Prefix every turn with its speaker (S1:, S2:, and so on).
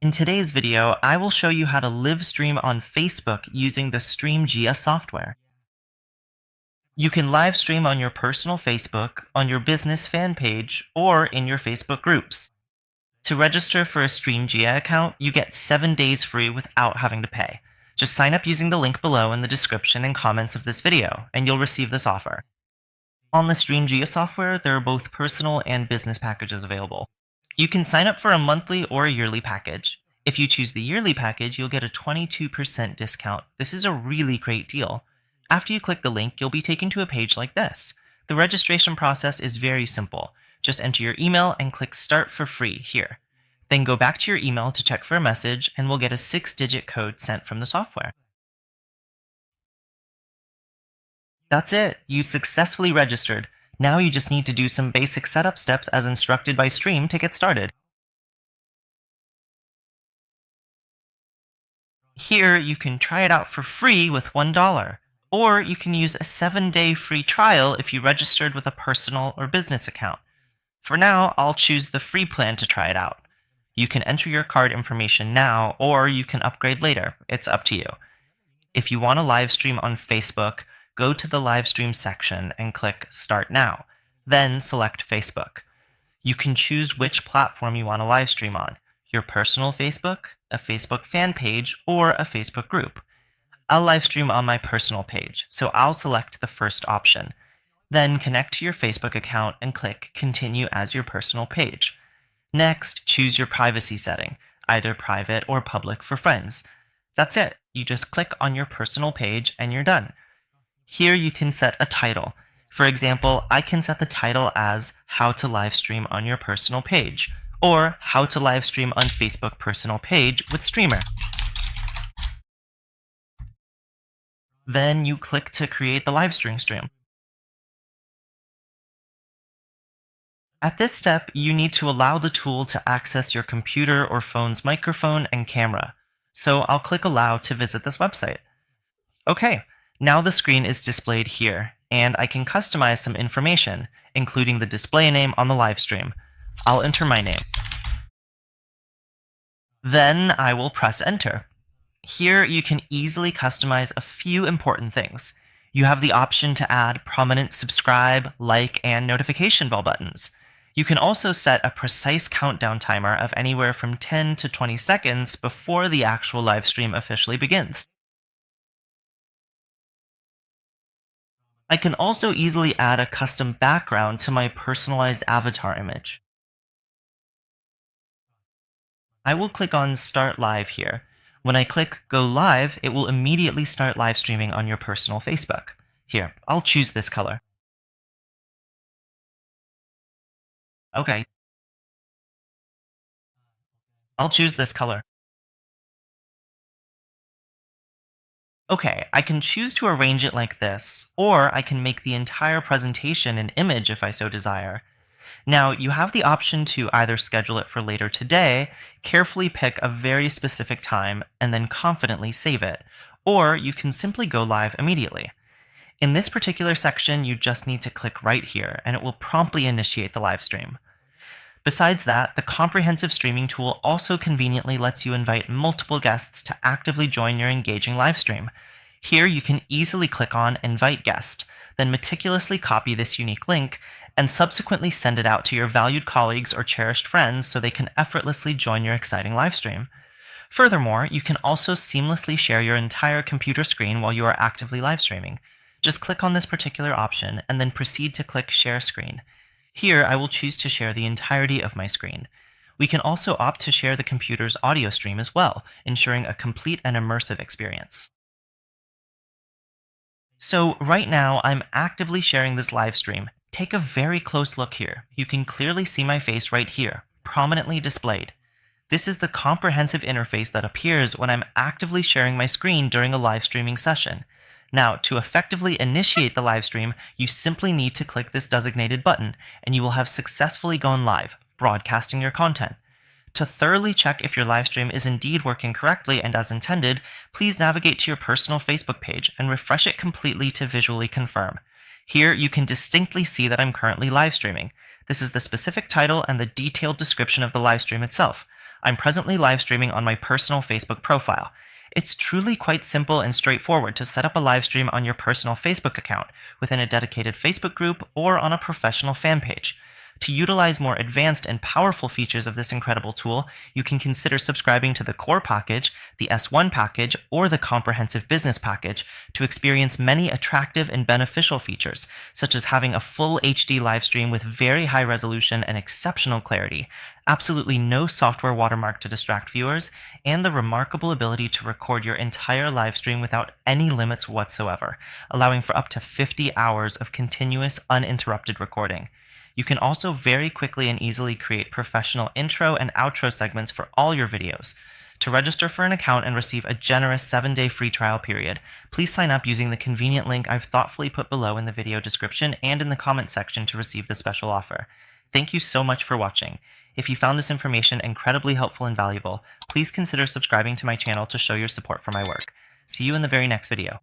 S1: In today's video, I will show you how to live stream on Facebook using the Streamyard software. You can live stream on your personal Facebook, on your business fan page, or in your Facebook groups. To register for a Streamyard account, you get 7 days free without having to pay. Just sign up using the link below in the description and comments of this video, and you'll receive this offer. On the Streamyard software, there are both personal and business packages available. You can sign up for a monthly or a yearly package. If you choose the yearly package, you'll get a 22% discount. This is a really great deal. After you click the link, you'll be taken to a page like this. The registration process is very simple. Just enter your email and click Start for free here. Then go back to your email to check for a message, and we'll get a 6-digit code sent from the software. That's it. You successfully registered. Now you just need to do some basic setup steps as instructed by Stream to get started. Here, you can try it out for free with $1, or you can use a 7-day free trial if you registered with a personal or business account. For now, I'll choose the free plan to try it out. You can enter your card information now, or you can upgrade later. It's up to you. If you want to live stream on Facebook, go to the live stream section and click Start Now. Then select Facebook. You can choose which platform you want to live stream on, your personal Facebook, a Facebook fan page, or a Facebook group. I'll live stream on my personal page, so I'll select the first option. Then connect to your Facebook account and click Continue as your personal page. Next, choose your privacy setting, either private or public for friends. That's it. You just click on your personal page and you're done. Here you can set a title. For example, I can set the title as How to Live Stream on Your Personal Page, or How to Live Stream on Facebook Personal Page with Streamer. Then you click to create the live stream. At this step, you need to allow the tool to access your computer or phone's microphone and camera. So I'll click Allow to visit this website. Okay, now the screen is displayed here, and I can customize some information, including the display name on the live stream. I'll enter my name. Then I will press Enter. Here you can easily customize a few important things. You have the option to add prominent subscribe, like, and notification bell buttons. You can also set a precise countdown timer of anywhere from 10 to 20 seconds before the actual live stream officially begins. I can also easily add a custom background to my personalized avatar image. I will click on Start Live here. When I click Go Live, it will immediately start live streaming on your personal Facebook. Here, I'll choose this color. Okay, I'll choose this color. Okay, I can choose to arrange it like this, or I can make the entire presentation an image if I so desire. Now, you have the option to either schedule it for later today, carefully pick a very specific time, and then confidently save it, or you can simply go live immediately. In this particular section, you just need to click right here, and it will promptly initiate the live stream. Besides that, the comprehensive streaming tool also conveniently lets you invite multiple guests to actively join your engaging live stream. Here you can easily click on Invite Guest, then meticulously copy this unique link, and subsequently send it out to your valued colleagues or cherished friends so they can effortlessly join your exciting live stream. Furthermore, you can also seamlessly share your entire computer screen while you are actively live streaming. Just click on this particular option and then proceed to click Share Screen. Here, I will choose to share the entirety of my screen. We can also opt to share the computer's audio stream as well, ensuring a complete and immersive experience. So right now, I'm actively sharing this live stream. Take a very close look here. You can clearly see my face right here, prominently displayed. This is the comprehensive interface that appears when I'm actively sharing my screen during a live streaming session. Now, to effectively initiate the live stream, you simply need to click this designated button, and you will have successfully gone live, broadcasting your content. To thoroughly check if your live stream is indeed working correctly and as intended, please navigate to your personal Facebook page and refresh it completely to visually confirm. Here, you can distinctly see that I'm currently live streaming. This is the specific title and the detailed description of the live stream itself. I'm presently live streaming on my personal Facebook profile. It's truly quite simple and straightforward to set up a live stream on your personal Facebook account, within a dedicated Facebook group, or on a professional fan page. To utilize more advanced and powerful features of this incredible tool, you can consider subscribing to the Core package, the S1 package, or the Comprehensive Business package to experience many attractive and beneficial features, such as having a full HD live stream with very high resolution and exceptional clarity, absolutely no software watermark to distract viewers, and the remarkable ability to record your entire live stream without any limits whatsoever, allowing for up to 50 hours of continuous uninterrupted recording. You can also very quickly and easily create professional intro and outro segments for all your videos. To register for an account and receive a generous 7-day free trial period, please sign up using the convenient link I've thoughtfully put below in the video description and in the comment section to receive the special offer. Thank you so much for watching. If you found this information incredibly helpful and valuable, please consider subscribing to my channel to show your support for my work. See you in the very next video.